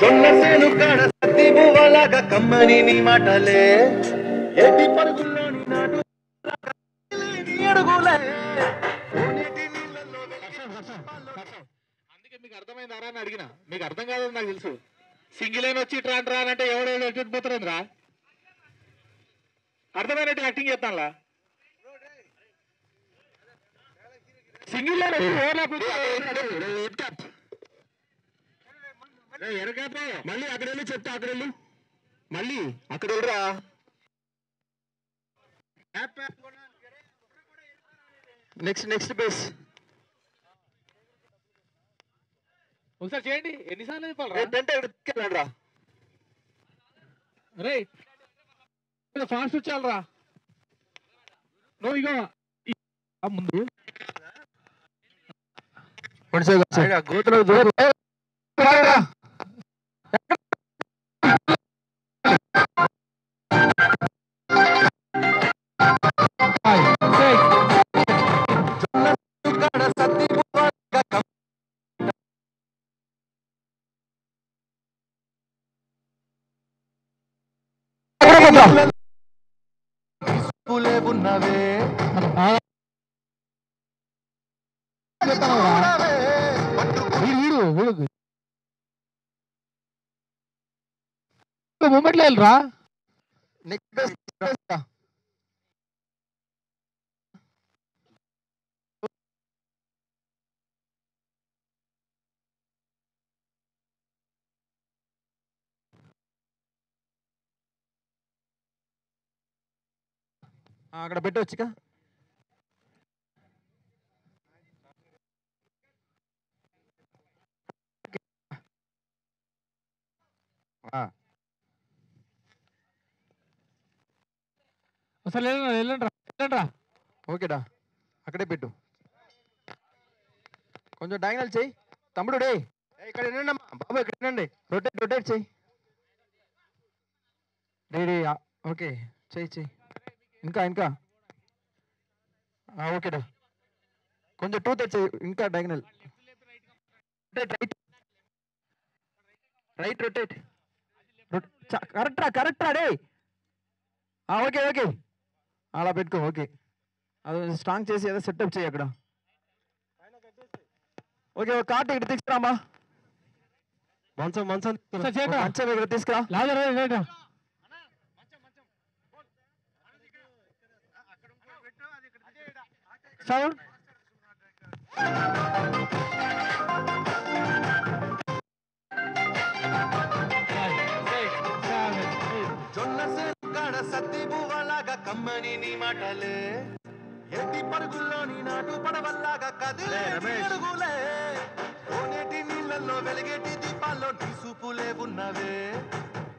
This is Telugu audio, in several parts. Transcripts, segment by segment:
జొన్నసేను కాడ సత్తి బువ్వలాగా కమ్మని నీ మాటలే ఏటి పరుగుల్లోని నాటు అడుగులే. అందుకే మీకు అర్థమైందారా అని అడిగిన. మీకు అర్థం కాదని నాకు తెలుసు. సింగిల్ అయిన వచ్చి ట్రాన్ ట్రాన్ అంటే ఎవడెవడో ఎట్టుపోతారని రా. అర్థమైనట్టు యాక్టింగ్ చేస్తానులా. సింగిల్ మళ్ళీ అక్కడ వెళ్ళి చెప్తా. అక్కడ వెళ్ళి మళ్ళీ అక్కడ వెళ్ళరా. నెక్స్ట్ బేస్ ఒకసారి చేయండి. ఎన్నిసార్లు చెప్పాలరా. రే ఫాస్ట్ వచ్చాలరా. నువ్వు ఇగో ముందు గోతులో ఉన్నవే మూమెంట్లో వెళ్ళరా. అక్కడ పెట్టవచ్చుగా. అసలు వెళ్ళండి. ఓకేడా, అక్కడే పెట్టు. కొంచెం డయాగ్నల్ చెయ్యి తమ్ముడు. డే ఇక్కడ వినండి అమ్మా బాబు, ఇక్కడ వినండి. రొటేట్ చెయ్యి. డే ఓకే చెయ్యి. ఇంకా ఓకేడా. కొంచెం టూ తెచ్చి ఇంకా డయాగ్నల్. Right rotate. కరెక్టా డే. ఓకే అలా పెట్టుకో. ఓకే అది స్ట్రాంగ్ చేసి ఏదో సెటప్ చేయి అక్కడ. ఓకే ఒక కార్ట్ ఇక్కడ తీసుకురామా. మంచం ఇక్కడ తీసుకురా. సౌండ్ జొన్నసేను కాడ సత్తి బువ్వలాగా కమ్మని నీ మాటలే ఎట్టి పరుగుల్లోని నాటు పడవల్లాగా కదిలే అడుగులే. కోనేటి నీళ్ళల్లో వెలిగేటి దీపాల్లో నీ సూపులే ఉన్నవే.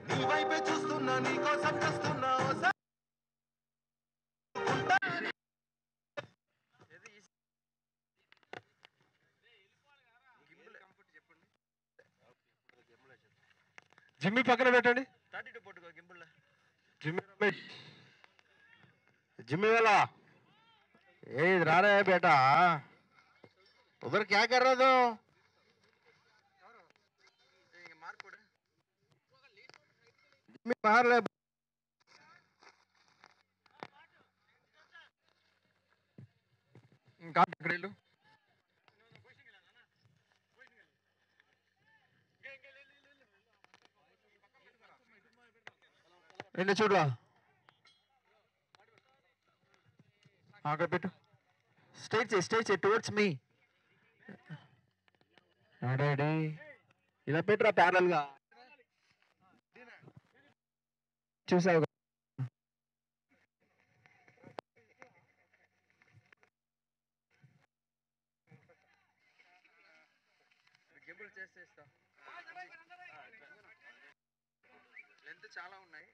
నీ వైపే చూస్తున్నా, నీ కోసం చూస్తున్నా. జిమ్మి పక్కన పెట్టండి. జిమ్మి రమేష్, जिम्मी वाला ए इधर आ रहा है बेटा, उधर क्या कर रहे हो? जिम्मी बाहर ले. కరెక్ట్రా. వెళ్ళి చూడరా. అక్కడ పెట్టు. స్ట్రైట్ చేయి టువర్డ్స్ మీ. డాడీ ఇలా పెట్టురా ప్యారల్ గా. చూసావు గింబుల్ చేస్తా. లెంత్ చాలా ఉన్నాయి.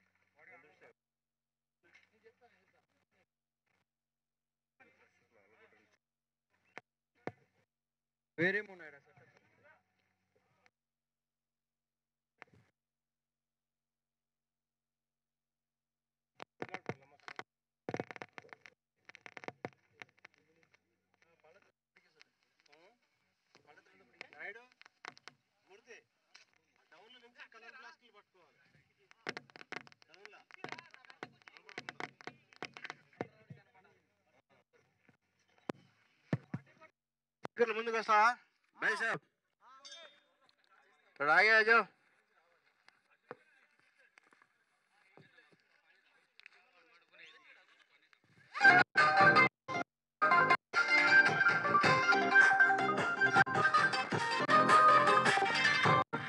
వేరేమున్నాయి రా సార్. నాయుడు ముందుకు వస్తావా भाई साहब थोड़ा आगे आ जाओ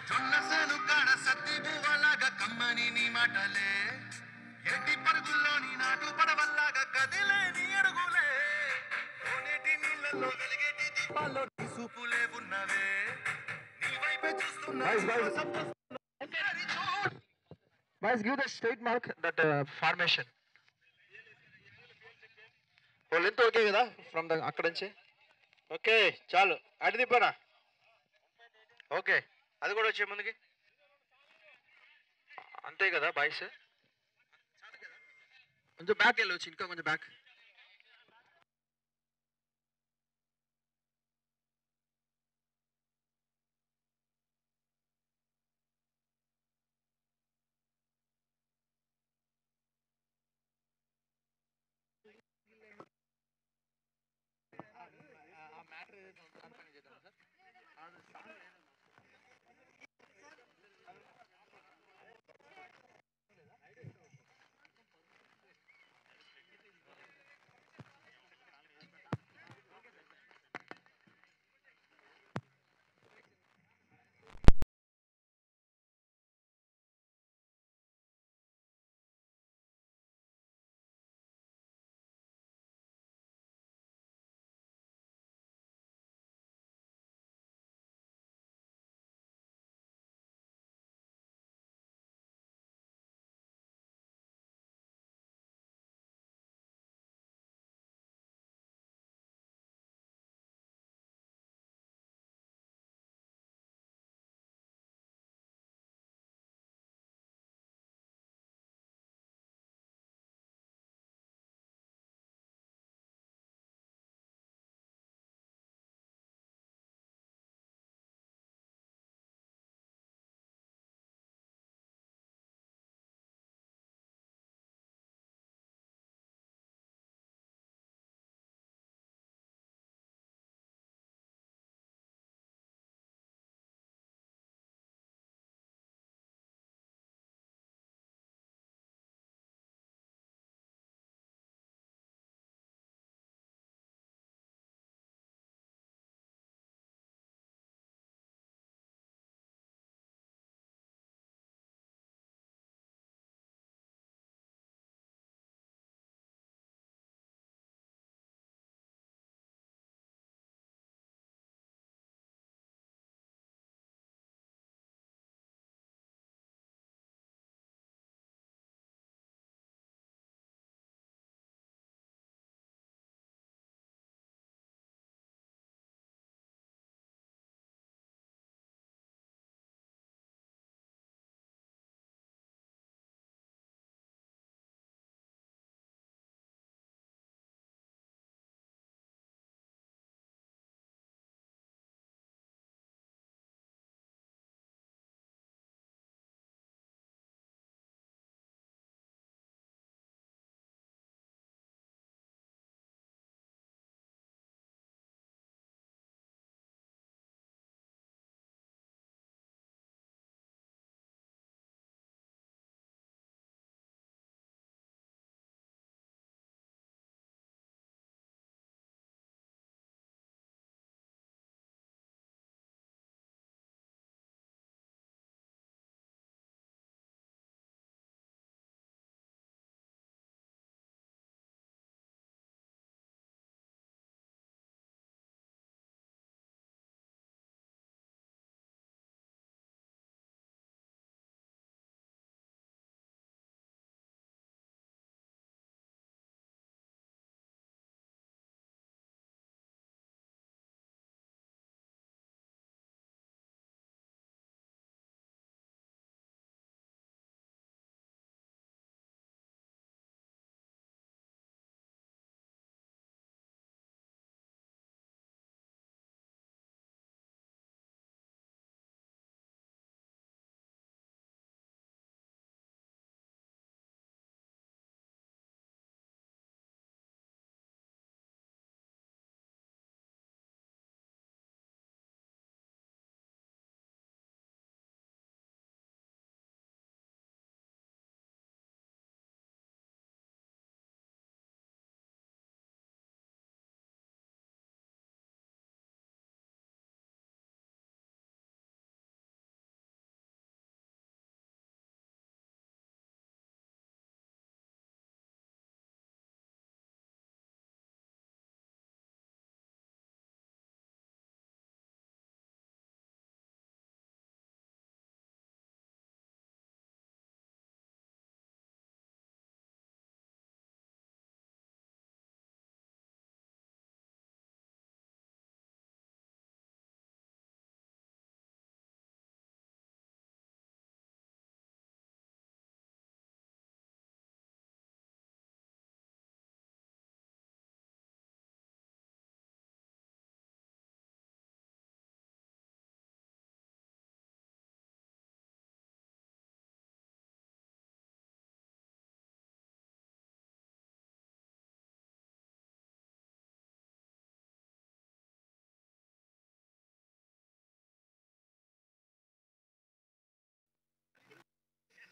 జొన్నసేను కాడ సత్తి బువ్వలాగా కమ్మని నీ మాటలే ఎట్టి పరుగుల్లోని నాటు పడవల్లాగా కదిలే నీ అడుగులే కోనేటి నీళ్ళల్లో వెలిగేటి దీపాల్లో నీ సూపులే ఉన్నవే నీ వైపే చూస్తున్నా Guys, give the straight mark that formation. ఓ లెంత్ ఓకే కదా ఫ్రమ్ ద అక్కడ నుంచి ఓకే చాలు అటు తిప్పనా ఓకే అది కూడా వచ్చే ముందుకి అంతే కదా బాయ్స్ కొంచెం బ్యాక్ వెళ్ళొచ్చు ఇంకా కొంచెం బ్యాక్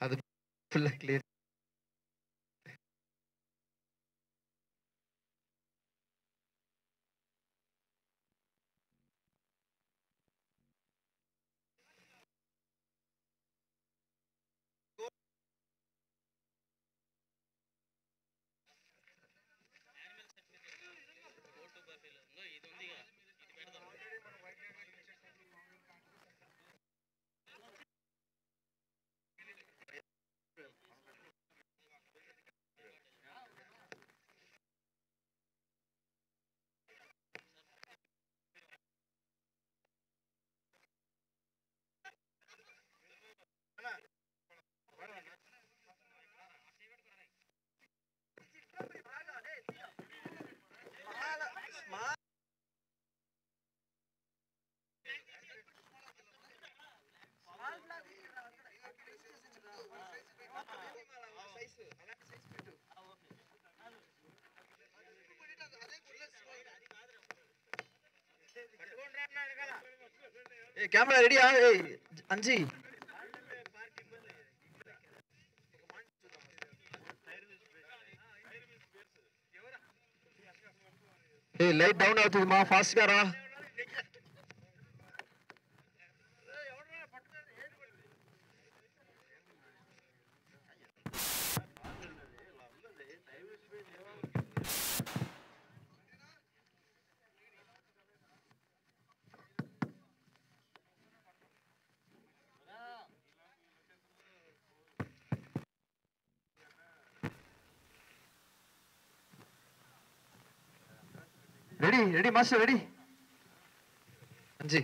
అది ఫుల్ క్లియర్. కెమెరా రెడీయా అంజీ? లైట్ డౌన్ అవుతుంది మా, ఫాస్ట్ గా రా. Ready ready master, ready Anji.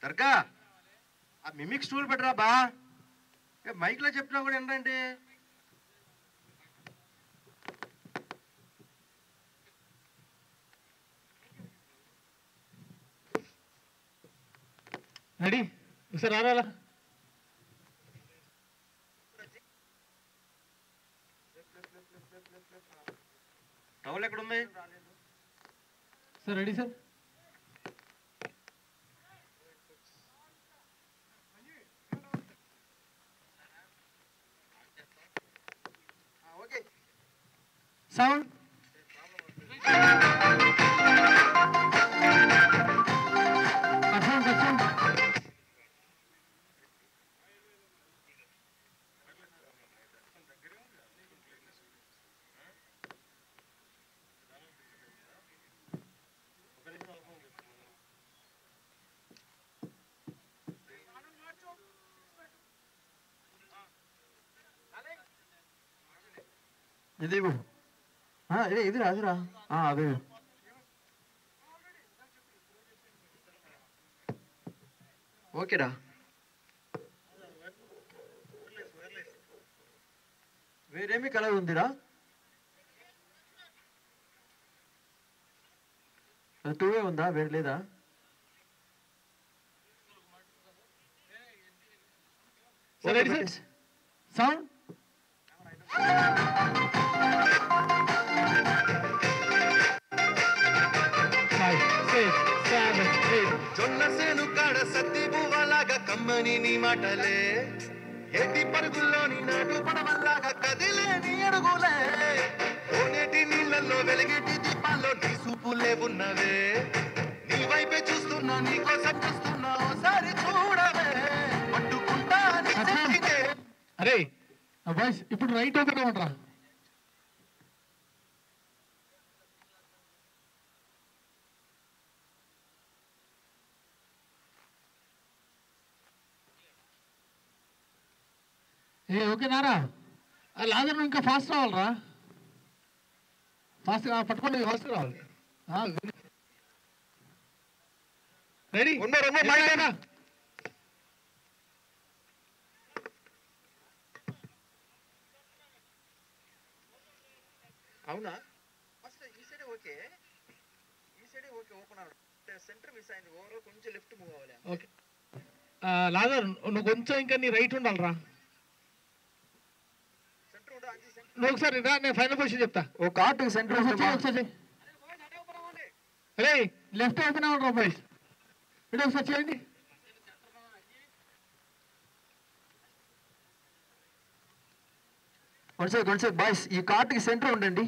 దర్గా ఆ మిమిక్ స్టూల్ పెట్టరా బా, మైక్ లో చెప్పినా కూడా ఏంటంటే. రెడీ సార్, రారా. టవల్ ఎక్కడ ఉంది sir? Ready sir. Okay sound. ఇది ఇదిరా అదిరా అదే. ఓకేరా, వేరేమి కలర్ ఉందిరా? టూవే ఉందా, వేరే లేదా? సరే సౌండ్. జొన్న సేను కాడ సత్తి పువ్వలాగా కమ్మని నీ మాటలే, ఏటి పరుగుల్లోని నాటు పడవల్లాగా కదిలే నీ అడుగులే, కోనేటి నీళ్ళల్లో వెలిగేటి దీపాల్లో నీ సూపులే ఉన్నవే, నీ వైపే చూస్తున్నా నీ కోసం చూస్తున్నా ఓసారి చూడవే, పట్టుకుంటా నీ చేతికే. అరే బాయ్స్, ఇప్పుడు రైట్ అవుతున్నామంటరా. ఓకేనారా? లాదర్ ఇంకా ఫాస్ట్ రావాలరా, ఫాస్ట్గా పట్టుకోండి, ఫాస్ట్ రావాలి. రెడీ? అవునా? ఈ సైడ్ ఓకే, ఈ side okay. Open centre miss అయింది, ఓవరాల్ కొంచెం లెఫ్ట్ మూవ్ అవ్వాలి. ఓకే లాదర్, నువ్వు కొంచెం ఇంకా నీ రైట్ ఉండాలరా. సెంటర్ ఉండాలి. నువ్వు ఒకసారి రా, నేను ఫైనల్ పొజిషన్ చెప్తా. ఓ కార్ట్ సెంటర్ ఒకసారి అరే లెఫ్ట్ ఓపెన్ అవ్వండి రా బాయ్స్. ఇటు ఒకసారి చేయండి. కొంచెం బాయ్స్ ఈ కార్ట్కి సెంటర్ ఉండండి.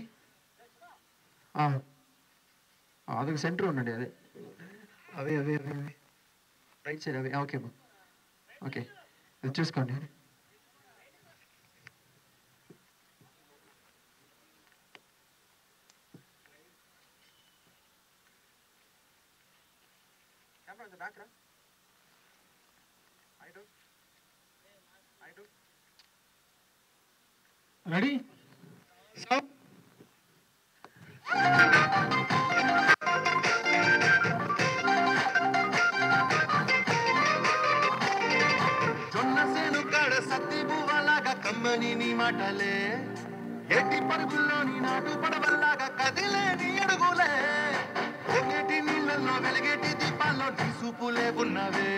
అదొక సెంటర్ ఉండండి. అదే అదే అదే అదే అదే రైట్ సైడ్ అవి. ఓకే బా, ఓకే అది చూసుకోండి. Ready stop. జొన్న సేను కాడ సత్తి బువ్వలాగా కమ్మని నీ మాటలే, ఎట్టి పరుగుల్లోని నాటు పడవల్లాగా కదిలే నీ అడుగులే, పొంగేటి నీళ్ళల్లో వెలిగేటి దీపాల్లో నీ సూపులే ఉన్నవే,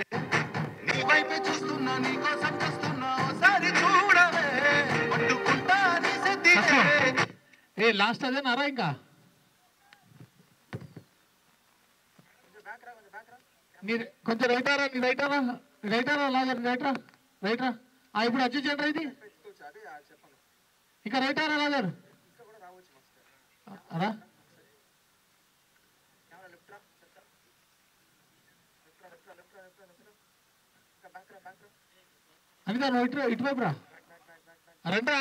నీ వైపే చూస్తున్నా నీ కోసం చూస్తున్నా ఓసారి చూడవే, పట్టుకుంటా నీ సత్తినే. ఏ లాస్ట్ అదేనారా ఇంకా? మీరు కొంచెం రైటారా, నీ రైటారా లాగర్ రైట్రా. ఇప్పుడు అడ్జస్ట్ చేయండి ఇది. ఇంకా రైటారా లాగర్ అరా. అందుకే నువ్వు ఇటువైపు రా. రండిరా.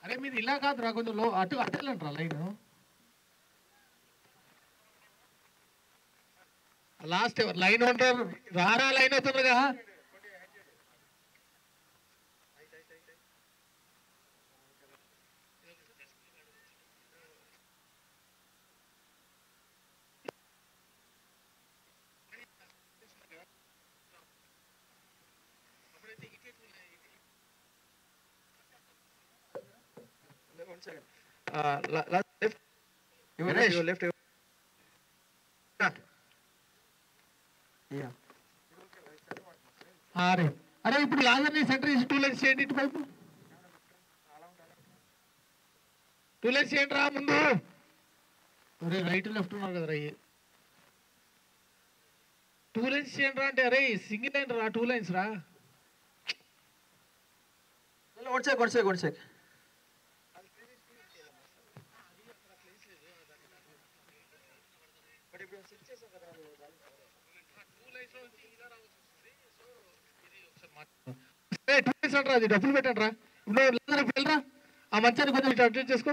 అరే మీరు ఇలా కాదురా, కొంచెం అటు వెళ్ళండి రా లైన్. లాస్ట్ లైన్ ఉంటారు రారా, లైన్ అవుతుందిగా. లెఫ్ట్ అరే అరే ఇప్పుడు లాగర్ ని సెంటర్ ఇచ్చి 2 లైన్స్ చేయండి. ఇటు వైపు 2 లైన్స్ చేయండి రా ముందు. అరే రైట్ లెఫ్ట్ ఉన్నారు కదా రా. 2 లైన్స్ చేయండి రా అంటే, అరే సింగిల్ లైన్ రా, 2 లైన్స్ రా. కొంచెం అది డబ్బులు పెట్టండి రా. ఇప్పుడు వెళ్ళరా, ఆ మంచాన్ని కొంచెం అడ్జస్ట్ చేసుకో.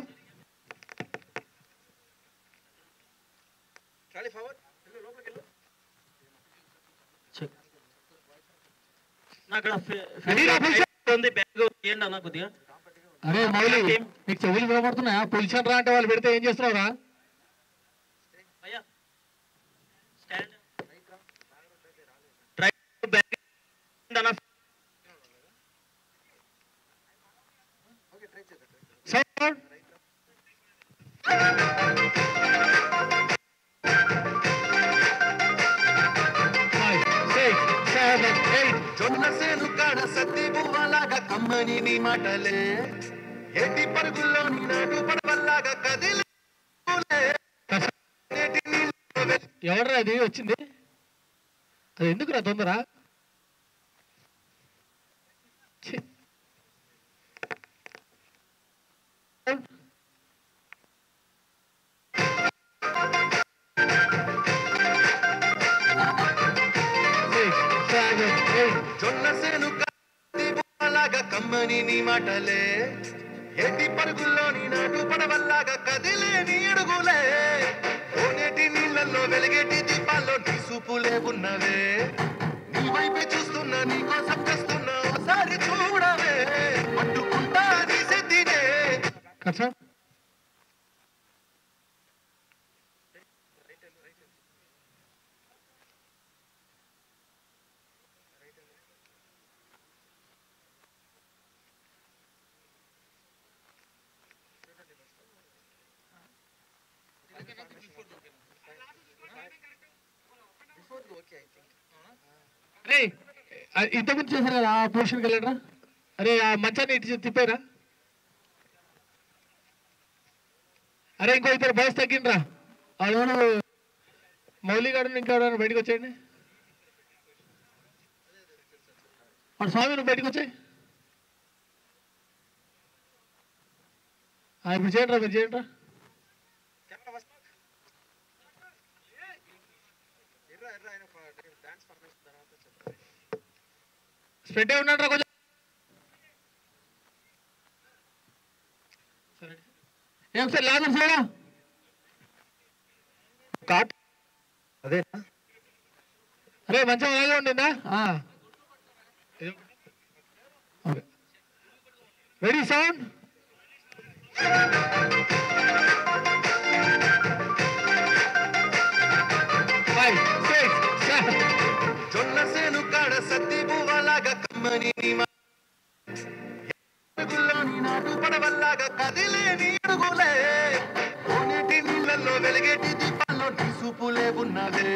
అరే మౌలి నీకు చెవులు వినపడుతున్నాయా? పొజిషన్ రా అంటే వాళ్ళు పెడితే ఏం చేస్తున్నావురా? జొన్న సేను కాడ సత్తి బువ్వలాగా కమ్మని నీ మాటలే, ఎట్టి పరుగుల్లోని నాటు పడవల్లాగా కదిలే, ఎవడరా అది వచ్చింది? అది ఎందుకు రా తొందర? జొన్న సేను బువ్వలాగా కమ్మని నీ మాటలే, ఎట్టి పరుగుల్లోని నాటు పడవల్లాగా కదిలే నీ అడుగులే, కోనేటి నీళ్ళల్లో వెలిగేటి దీపాల్లో నీ సూపులే ఉన్నవే, నీ వైపే చూస్తున్నా నీ కోసం చేస్తున్నా ఓసారి చూడవే, పట్టుకుంటా నీ సత్తినే. ఇంతకుముందు చేశారు కదా, ఆ పొజిషన్కి వెళ్ళండి రా. అరే ఆ మంచాన్ని ఇటు తిప్పారా. అరే ఇంకో ఇద్దరు బాయ్స్ తగ్గిండ్రా. వాళ్ళు మౌలిగాడు ఇంకా బయటకు వచ్చేయండి. వాడు స్వామి నువ్వు బయటకు వచ్చాయి. ఇప్పుడు చేయండి రా, మీరు చేయండి రా. స్ప్రెడ్ అయి ఉన్నాడు రా కొంచెం. ఏం సార్ లాగం సారా కాట్ అదే అరే మంచిగా అలాగే ఉండిందా. Ready sound. జొన్న సేను కాడ సత్తి పువ్వలాగా కమ్మని నీ నాటు పడవల్లాగా కదిలే నీ అడుగులే. కోనేటి నీళ్ళల్లో వెలిగేటి దీపాల్లో నీ సూపులే ఉన్నవే.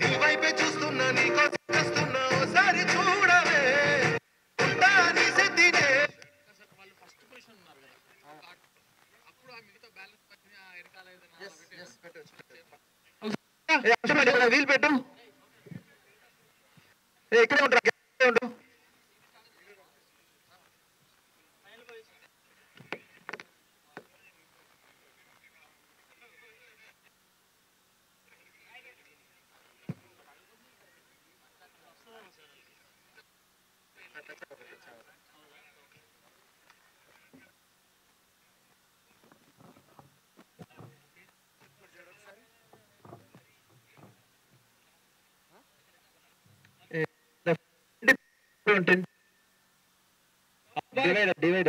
నీ వైపే చూస్తున్నా నీకోసం చూస్తున్నా ఓసారి చూడవే. ఉంటా నీ సెద్దినే వీలు పెట్టు. ఇక్కడే ఉంటా ఉండు. డివైడ్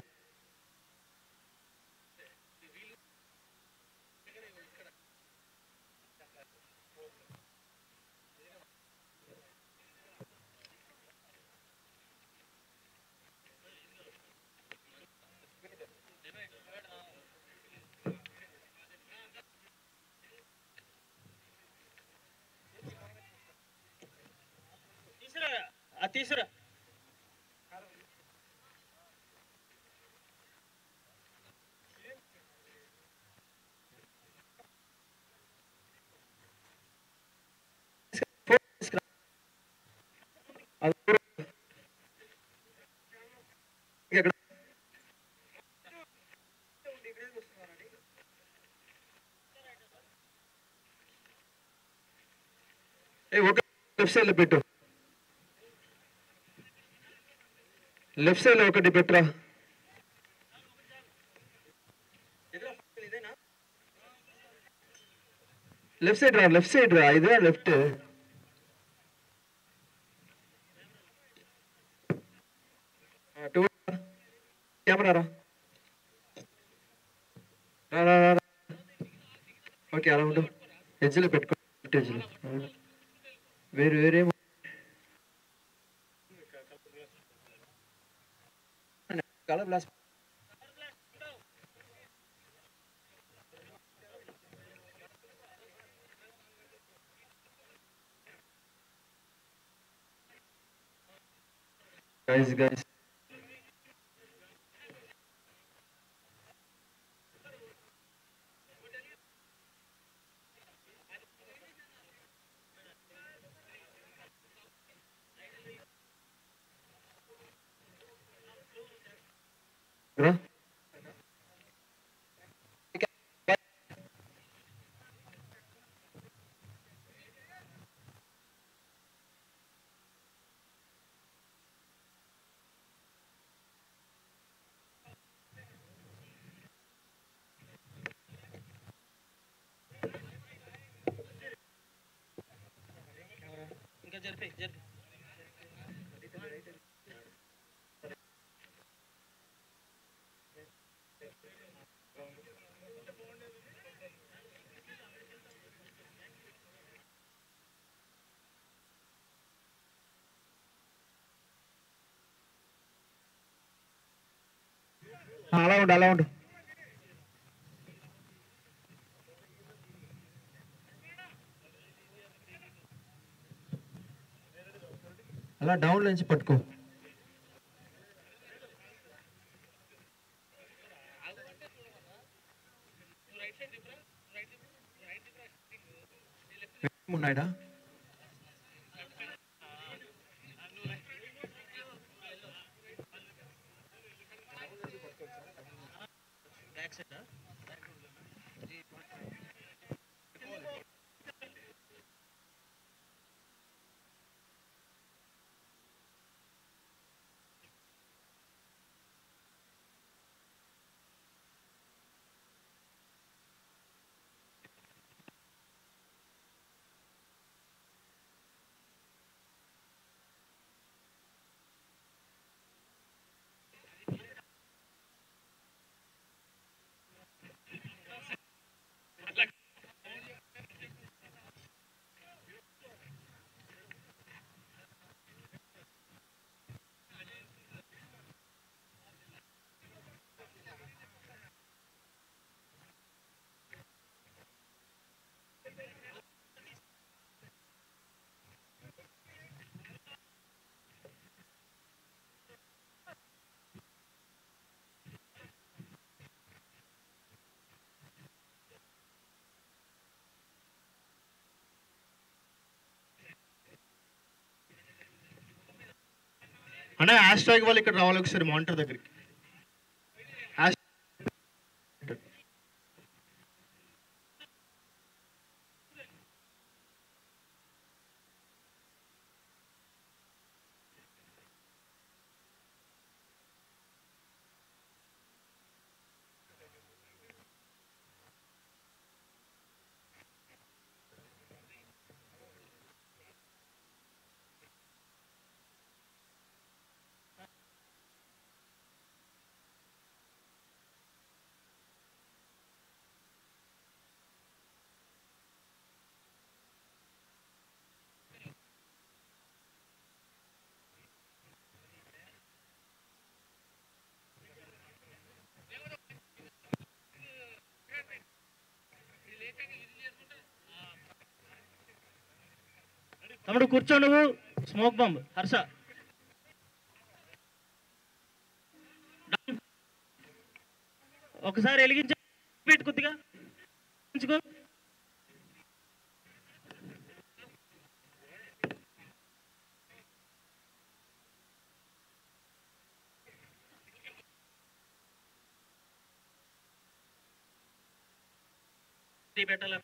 తీసురా ఒక లెఫ్ట్ సైడ్ లో పెట్టు. లెఫ్ట్ సైడ్ లో ఒకటి పెట్టురా. లెఫ్ట్ సైడ్ రా, లెఫ్ట్ సైడ్ రా. ఇదే లెఫ్ట్. కెమెరా రా. ఓకే అలా ఉండు. ఎడ్జ్లో పెట్టుకో. ఎడ్జ్లో వేరే వేరే కలర్ గ్లాస్. guys ఇంకా జరిపి అలా ఉండు అలా ఉండు. అలా డౌన్ నుంచి పట్టుకో. ఉన్నాయా? అన్న హ్యాష్ ట్యాగ్ వాళ్ళు ఇక్కడ రావాలి ఒకసారి మానిటర్ దగ్గరికి. తమ్ముడు కూర్చో, నువ్వు స్మోక్ బాంబ్ హర్ష. ఒకసారి వెలిగించ కొద్దిగా పెట్టాల.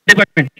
డిపార్ట్మెంట్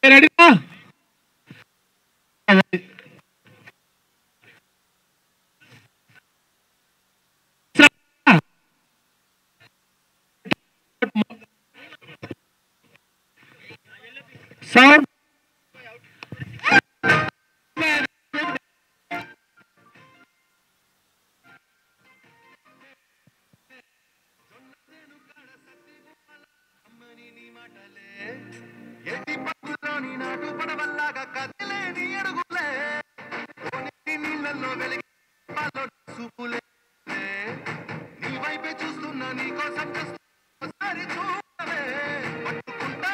రెడీనా? సౌండ్ ఎట్టి పరుగులోని నాటు పడవల్లాగా కదిలేని అడుగులే కోనేటి నీళ్ళల్లో వెలిగి చూపులే నీ వైపే చూస్తున్నా నీ కోసం ఒకసారి చూడలే పట్టుకుంటా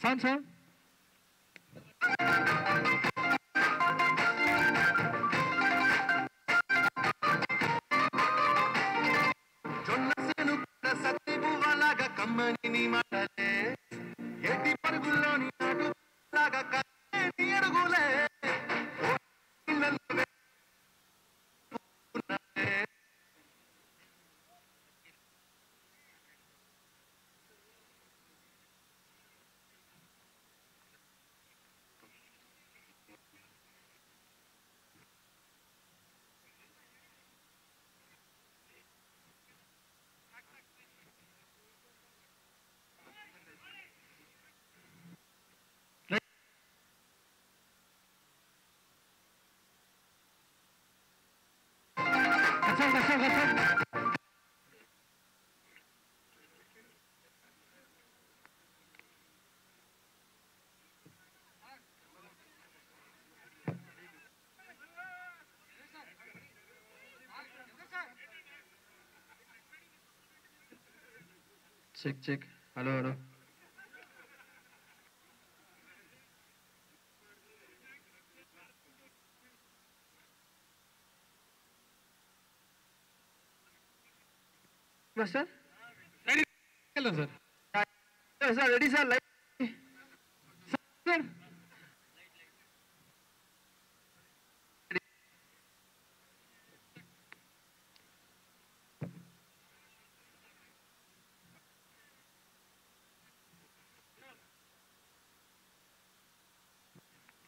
సౌండ్ సౌండ్ జొన్న సేను సత్తి పువ్వలాగా కమ్మని నీ మాటలే ఎట్టి పరుగుల్లోని నాటు లాగా కదిలే నీ అడుగులే ఇళ్ళల్లో ఉన్నవే. Check check hello hello sir sir ready sir light sir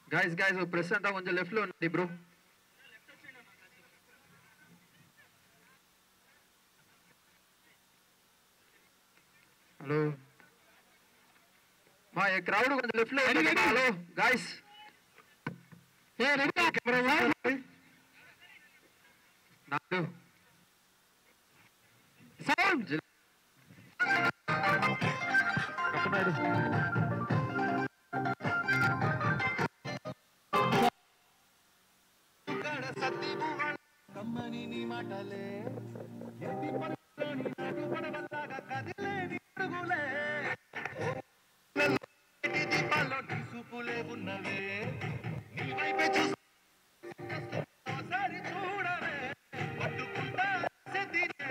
guys guys press అంతా కొంచెం లెఫ్ట్ లో ఉండండి బ్రో హలో మా ఈ క్రౌడ్ కొంచెం లెఫ్ట్ లో ఉండండి హలో గైస్ ఏ రెడీ కెమెరా నాడు సౌండ్ సత్తి పువ్వలాగా కమ్మని నీ మాటలే ఎట్టి పరుగుల్లోని నాటు పడవల్లాగా కదిలే నీ అడుగులే ఎట్టి దీపాల్లో నీ చూపులే ఉన్నవే నీ వైపే చూసారి చూడవే పట్టుకుంటా సెద్దినే.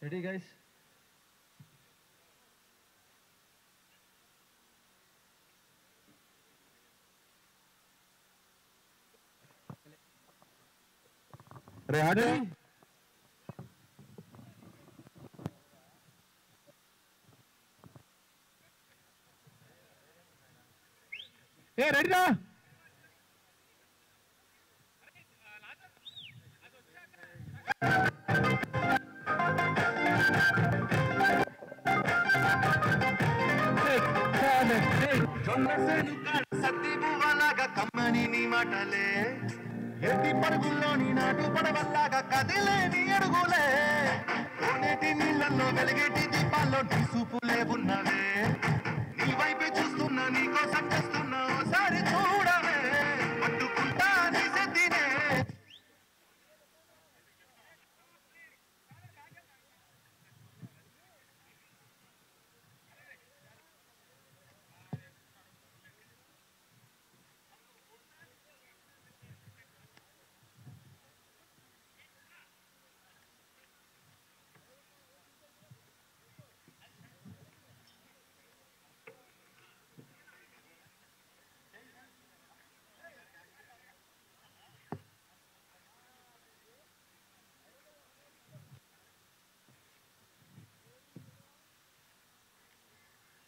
రెడీ గైస్ రే ఆడే ఏ రెడీరా జొన్న సేను కాడ సత్తి పువ్వలాగా కమ్మని నీ మాటలే ఎట్టి పరుగుల్లోని నాటు పడవల్లాగా కదిలే నీ అడుగులే కోనేటి నీళ్ళల్లో వెలిగేటి దీపాల్లో నీ చూపులే ఉన్నవే నీ వైపే చూస్తున్నా నీ కోసం చేస్తున్నా ఓసారి చూడవే పట్టుకుంటా నీ సెద్దినే.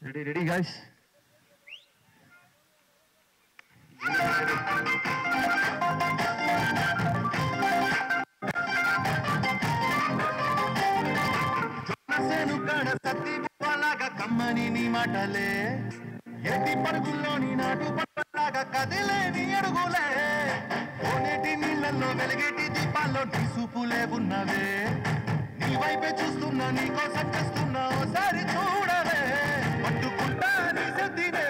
రెడీ రెడీ గైస్ జొన్న సేను కాడ సత్తి పువ్వలాగా కమ్మని నీ మాటలే ఎట్టి పరుగుల్లోని నాటు పడవల్లాగా కదిలే నీ అడుగులే కోనేటి నీళ్ళల్లో వెలిగేటి దీపాల్లో నీ చూపులే ఉన్నవే నీ వైపే చూస్తున్నా నీ కోసం చేస్తున్నా ఓసారి చూడవే పట్టుకుంటా నీ సెద్దినే.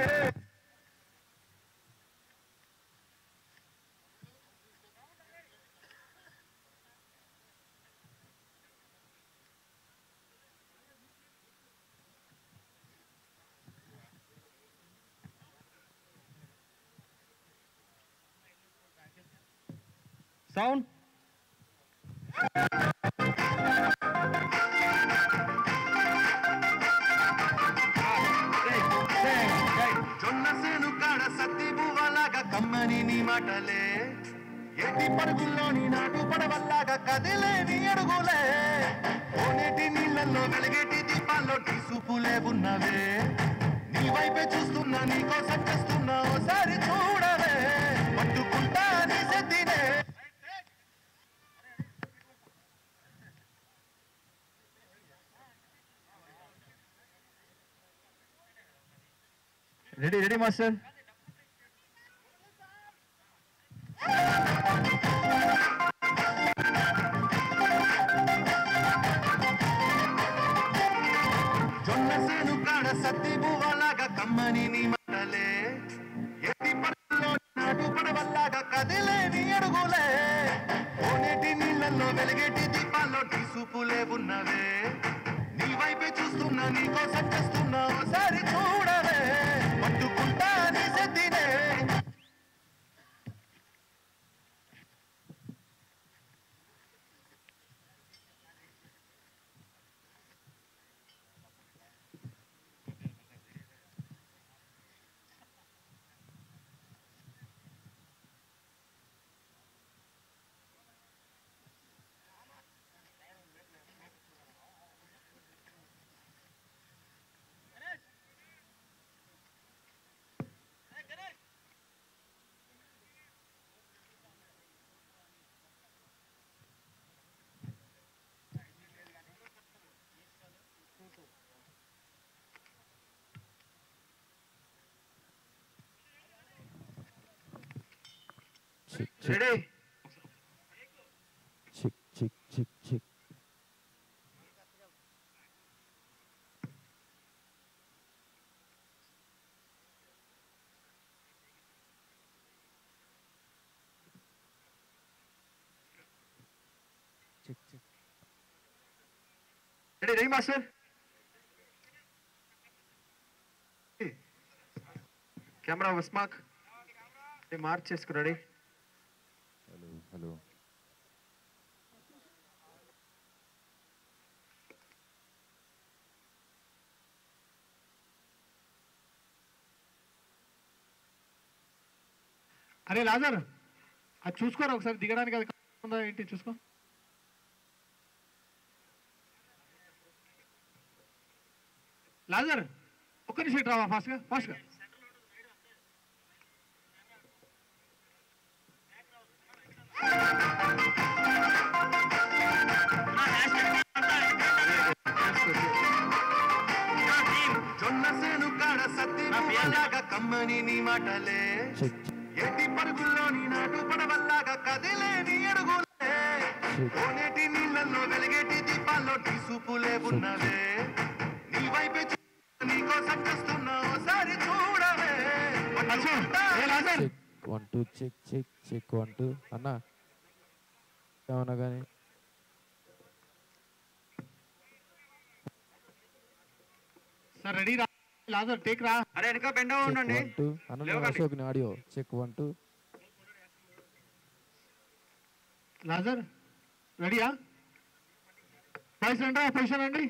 సౌండ్ జొన్న సేను కాడ సత్తి బువ్వలాగా కమ్మని నీ మాటలే ఎట్టి పరుగుల్లోని నాటు పడవల్లాగా కదిలేని అడుగులే ఓనేటి నీళ్ళల్లో వెలిగేటి దీపాల్లో నీ సూపులే ఉన్నవే నీ వైపే చూస్తున్నా నీ కోసం చేస్తున్నా ఓసారి చూడవే పట్టుకుంటా నీ సద్దినే రెడీ రెడీ మాస్టర్ జొన్న సేను కాడ సత్తి బువ్వలాగా కమ్మని నీ మాటలే ఎట్టి పరుగుల్లో నాటు పడవల్లాగా కదిలేని అడుగులే ఓనేటి నీళ్ళల్లో వెలిగేటి దీపాల్లో నీ సూపులే ఉన్నవే నీ వైపే చూస్తున్నా నీ కోసం చేస్తున్నా ఓసారి చూడవే పట్టుకుంటా నీ సద్దినే రెడీ చిక్ చిక్ చిక్ చిక్ చిక్ చిక్ రెడీ రెడీ మాస్టర్ కెమెరా ఉస్మాక్ మార్చ్ చేసుకు రెడీ హలో హలో అరే లాజర్ అది చూసుకోరా ఒకసారి దిగడానికి అది ఉందా ఏంటి చూసుకో లాజర్ ఒక్క నిమిషం ఇటు రావా ఫాస్ట్గా ఫాస్ట్గా జొన్న సేను కాడ సత్తి బువ్వలాగా కమ్మని నీ మాటలే చిక్ ఎట్టి పరుగుల్లోని నాటు పడవల్లాగా కదిలేని అడుగులే ఓనేటి నీళ్ళల్లో వెలిగేటి దీపాల్లో నీ సూపులే ఉన్నవే నీ వైపే నీ కోసం చేస్తున్నా ఓసారి చూడవే చిక్ 1 2 చిక్ చిక్ చిక్ 1 2 అన్న ఏమన్నా కానీ సార్ రెడీ రా లాజర్ టేక్ రా అరే వెనక బెండ ఉండండి 1 2 అన్న లేవకండి. అశోక్ ఆడియో చెక్ 1 2 లాజర్ రెడీయా బాయ్స్ రండి పొజిషన్ అండి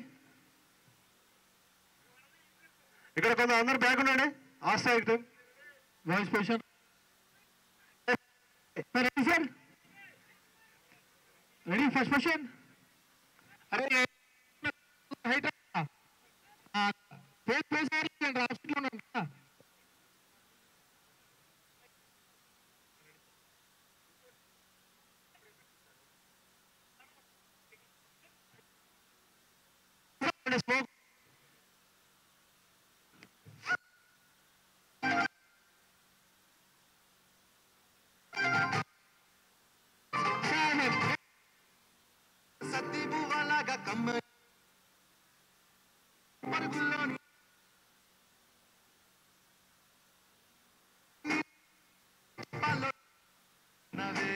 ఇక్కడ కొంత అందరు బ్యాక్ ఉండండి ఆస్తా ఎక్కుతాం boys position ready sir ready first position అరే హైట్ పేజ్ పేజ్ రాష్ట్రంలో ఉన్నాను స్మోక్ సత్తి బువ్వలాగా కమ్మని పరుగుల్లోని దీపాల్లో ఉన్నవే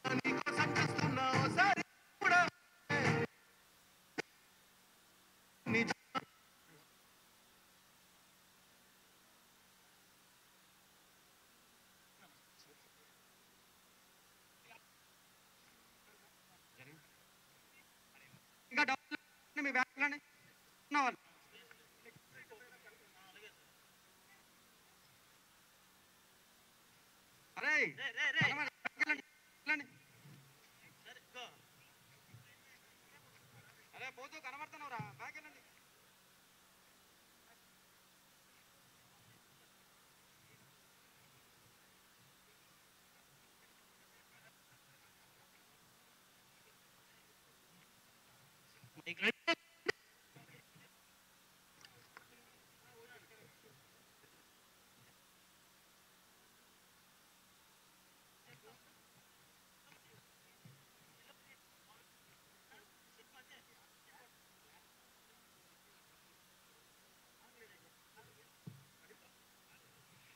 నీ కోసం చేస్తున్నా ఓసారి చూడవే పోతూ కనబడుతున్నావురా బ్యాక్ వెళ్ళండి.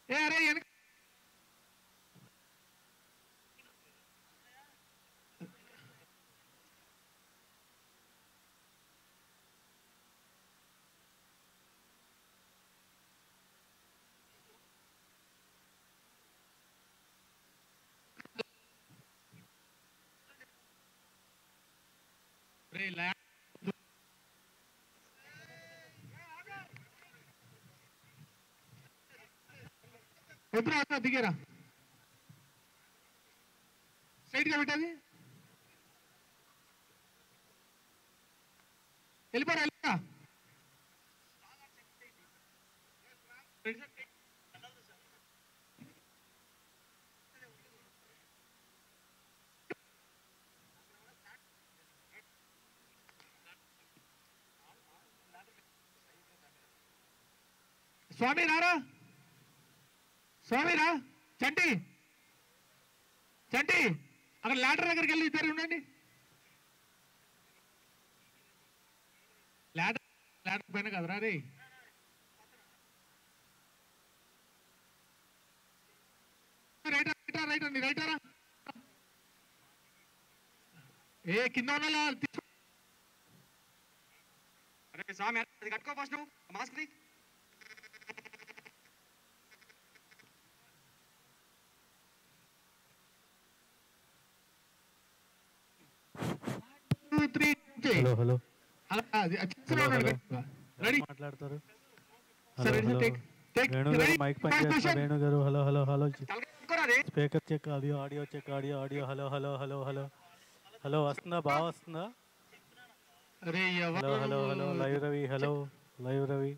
అరే ఎప్పుడు దిగారా స్ట్రైట్ గా పెట్టాలి వెళ్ళిపోరా వెళ్ళిపో స్వామి రారా స్వామిరా చంటి చంటి అక్కడ లాడర్ దగ్గరికి వెళ్ళి ఇద్దరు ఉండండి లాడర్ పైన కదరా రే రైటరా ఏ కింద ఉన్న అరే స్వామి అది కట్టుకో ఫస్ట్ నువ్వు మాస్క్ ది. 2, 3 హలో హలో రెడీ మాట్లాడతారు sir ready take take Venu గారు మైక్ పని చేస్తున్నారు వేణు గారు hello hello hello speaker check audio check audio hello hello hello hello hello వస్తుందా బాగా వస్తుందా అరే hello hello hello live Ravi hello live Ravi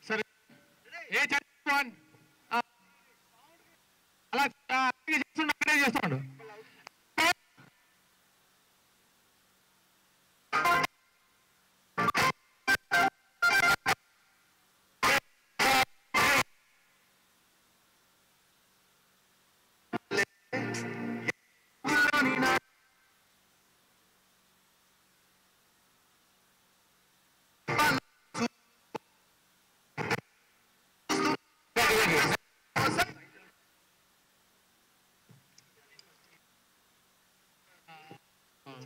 సరే ఏ చంద్రన్ అలా చేస్తున్నాడు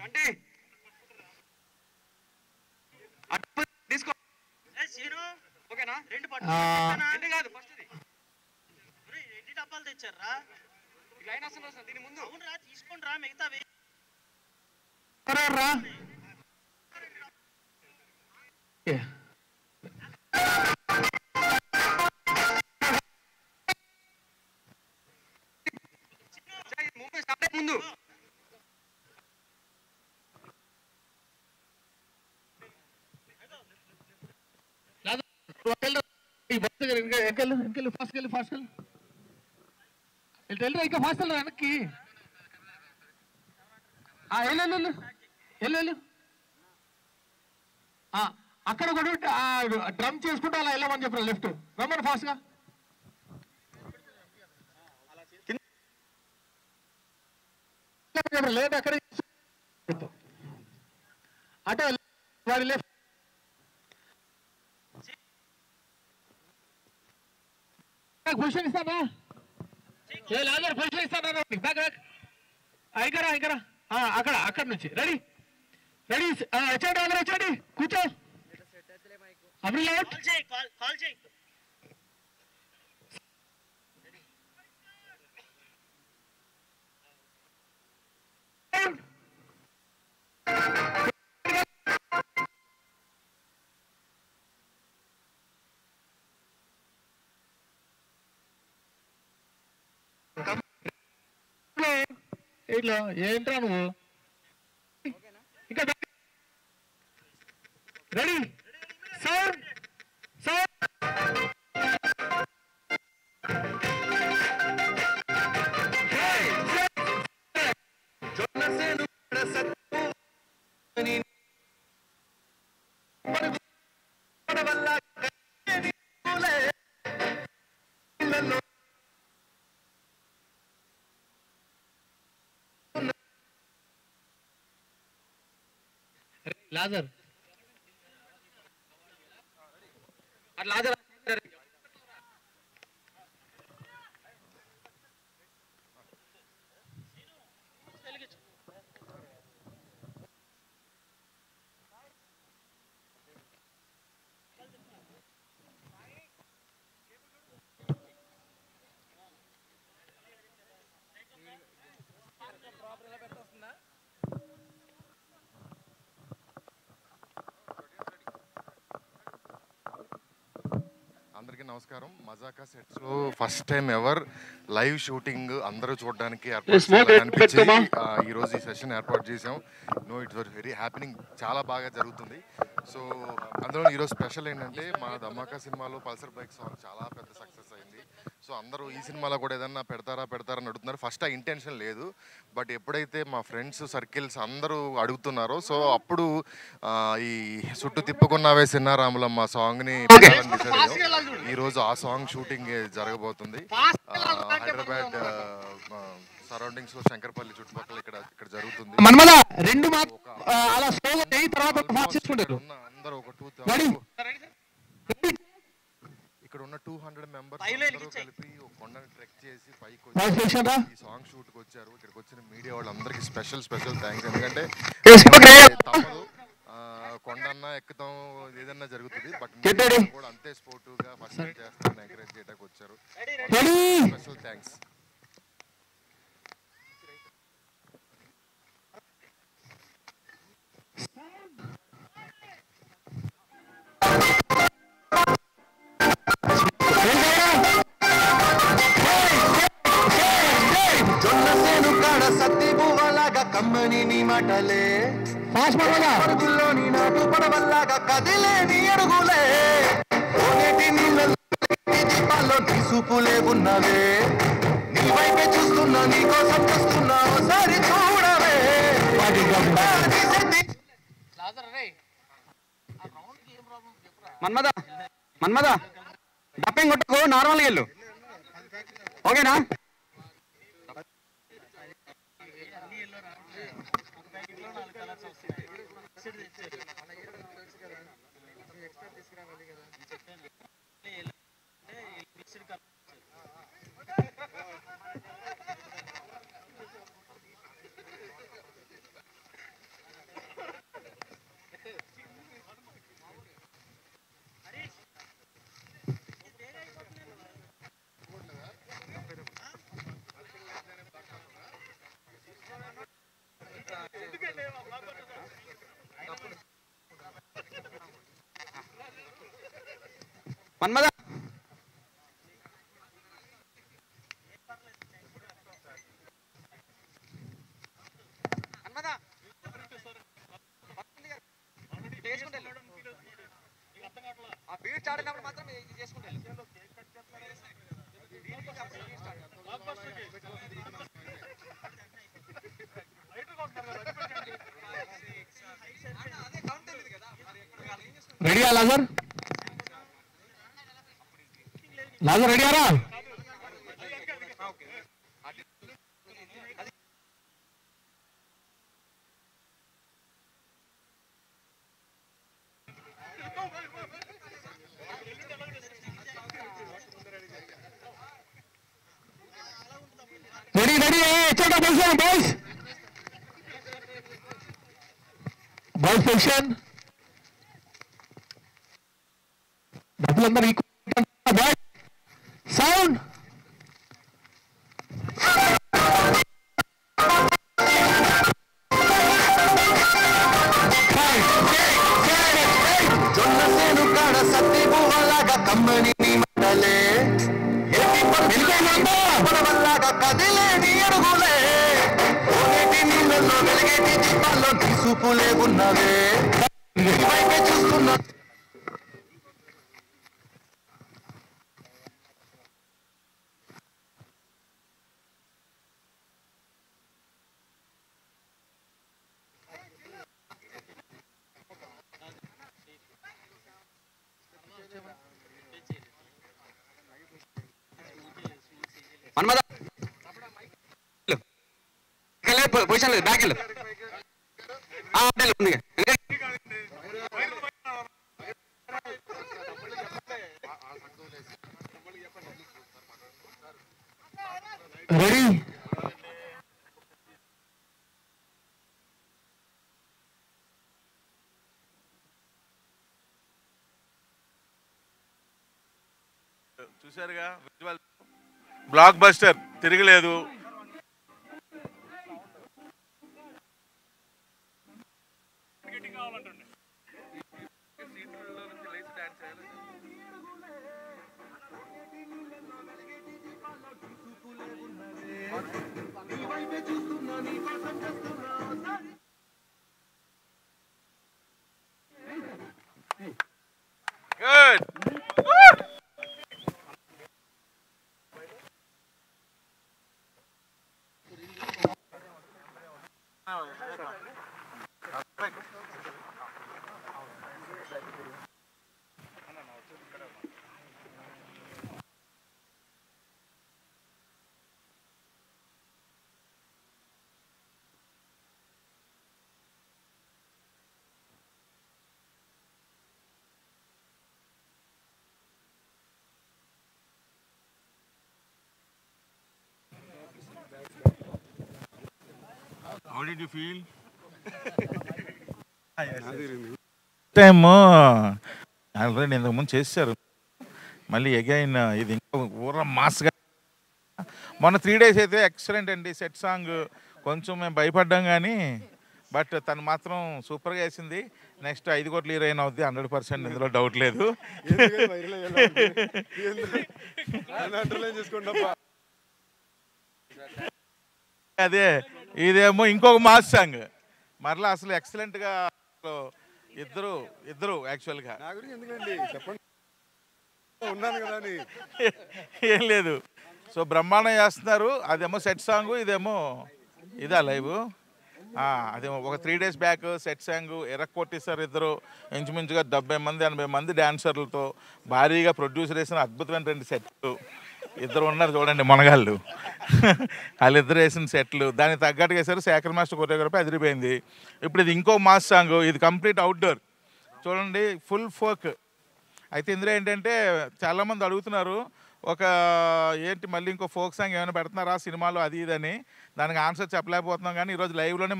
అంటే అటు తీసుకో ఓకేనా రెండు పట్టు కాదు ఫస్ట్ ఇది ఎన్ని డబ్బాలు తెచ్చారా లైన్ వస్తుంది దీని ముందు అవునరా తీసుకోండి రా మిగతావి రా ముందు ఫాస్ట్ ఇంకా ఫాస్ట్ వెనక్కి వెళ్ళు అక్కడ కూడా డ్రమ్ చేసుకుంటూ అలా వెళ్ళమని చెప్పారు లెఫ్ట్ రమ్మని ఫాస్ట్ గా లేదు అక్కడ అటు వాడి లెఫ్ట్ పొజిషన్ ఇస్తానా పొజిషన్ ఇస్తానా ఇక్కడ అక్కడ నుంచి రెడీ వచ్చాడు అందరూ వచ్చాడు కూర్చో అప్పుడు కాల్ చేయి ఇట్లా ఏంట్రా నువ్వు ఇంకా రెడీ సౌండ్ లాజర్ లాజర్ అందరికీ నమస్కారం. మజాకా సెట్స్ లో first time ever live shooting అందరూ చూడడానికి అనిపించి ఈ రోజు ఈ సెషన్ ఏర్పాటు చేసాం. ఇట్స్ వెరీ హ్యాపెనింగ్, చాలా బాగా జరుగుతుంది. సో అందులో ఈరోజు స్పెషల్ ఏంటంటే మా ధమాకా సినిమాలో పల్సర్ బైక్ సాంగ్ చాలా పెద్ద సక్సెస్ అయింది. సో అందరూ ఈ సినిమాలో కూడా ఏదన్నా పెడతారని అడుగుతున్నారు. ఫస్ట్ ఆ ఇంటెన్షన్ లేదు, బట్ ఎప్పుడైతే మా ఫ్రెండ్స్ సర్కిల్స్ అందరూ అడుగుతున్నారో సో అప్పుడు ఈ చుట్టూ తిప్పుకున్నావే సిన్నారాములమ్మ సాంగ్ని ఈరోజు ఆ సాంగ్ షూటింగ్ జరగబోతుంది. హైదరాబాద్ సరౌండింగ్స్ లో శంకర్పల్లి చుట్టుపక్కల ఇక్కడ జరుగుతుంది. అందరూ ఒక 200 ఇక్కడ ఉన్న 200 మెంబర్స్ అందరూ కలిపి ఒక కొండని ట్రెక్ చేసి పైకి వచ్చి ఈ సాంగ్ షూట్ కి వచ్చారు. ఇక్కడికి వచ్చిన మీడియా వాళ్ళందరికీ స్పెషల్ థ్యాంక్స్. ఎందుకంటే తప్పదు, కొండన్నా ఎక్కుతాం ఏదన్నా జరుగుతుంది, బట్ కూడా అంతే స్పోర్టివ్ గా ఫస్ట్ చేస్తారని ఎంకరేజ్ చేయడానికి వచ్చారు. Special thanks. కమ్మని నీ మాటలే పరుగుల్లోని నాటు పడవల్లాగా కదిలే నీ అడుగులే ఓనేటి నీళ్ళలో దీపాల్లో నీ సూపులే ఉన్నవే నీ వైపే చూస్తున్నా నీ కోసం చూస్తున్నా ఒకసారి చూడవే మన్మద డప్పింగ్ కొట్టుకు నార్మల్గా వెళ్ళు, ఓకేనా? మన్మద ఆ బీట్ ఆడినప్పుడు మాత్రం ఇది చేసుకుంటాను. రెడీ లాజర్ లాజర్ రెడీ ఆరా రెడీ రెడీ ఎక్కడ పొజిషన్ బాయ్స్ పొజిషన్ డబ్బులందరూ ఈక్వల్ సౌండ్ జొన్నసేను కాడ సత్తి పువ్వలాగా కమ్మని నీ మాటలే ఎట్టి పడవల్లాగా కదిలే నీ అడుగులే చూపులే ఉన్నవే పైకే చూస్తున్నా పొజిషన్ లేదు బ్యాక్ వెళ్ళు ఉంది రెడీ చూసారుగా విజువల్ బ్లాక్ బస్టర్ తిరగలేదు. Good. How did you feel? Time already ఇంతకుముందు చేశారు, మళ్ళీ అగైన్ ఇది ఇంకా ఊర మాస్గా. మొన్న 3 days అయితే ఎక్సలెంట్ అండి. సెట్ సాంగ్ కొంచెం మేము భయపడ్డాం కానీ బట్ తను మాత్రం సూపర్గా వేసింది. నెక్స్ట్ 5 కోట్ల హీరోయిన్ అవుద్ది 100%, ఇందులో డౌట్ లేదు. అదే ఇదేమో ఇంకొక మాస్ సాంగ్ మరలా అసలు ఎక్సలెంట్గా ఇద్దరు యాక్చువల్గా ఏం లేదు. సో బ్రహ్మాండం చేస్తున్నారు. అదేమో సెట్ సాంగ్, ఇదేమో ఇదా లైవ్. అదేమో ఒక 3 days బ్యాక్ సెట్ సాంగ్ ఎరక్కొట్టేశారు ఇద్దరు. ఇంచుమించుగా 70 మంది 80 మంది డాన్సర్లతో భారీగా ప్రొడ్యూసర్ వేసిన అద్భుతమైన 2 సెట్లు. ఇద్దరు ఉన్నారు చూడండి మనగాళ్ళు, వాళ్ళిద్దరు వేసిన సెట్లు దానికి తగ్గట్టుగా వేశారు. శేఖర్ మాస్టర్ కొరియోగ్రఫీ అదిరిపోయింది. ఇప్పుడు ఇది ఇంకో మాస్ సాంగ్, ఇది కంప్లీట్ అవుట్డోర్ చూడండి, ఫుల్ ఫోక్. అయితే ఇందులో ఏంటంటే చాలామంది అడుగుతున్నారు ఒక ఏంటి మళ్ళీ ఇంకో ఫోక్ సాంగ్ ఏమైనా పెడుతున్నారా సినిమాలో అది ఇదని. దానికి ఆన్సర్ చెప్పలేకపోతున్నాం కానీ ఈరోజు లైవ్లోనే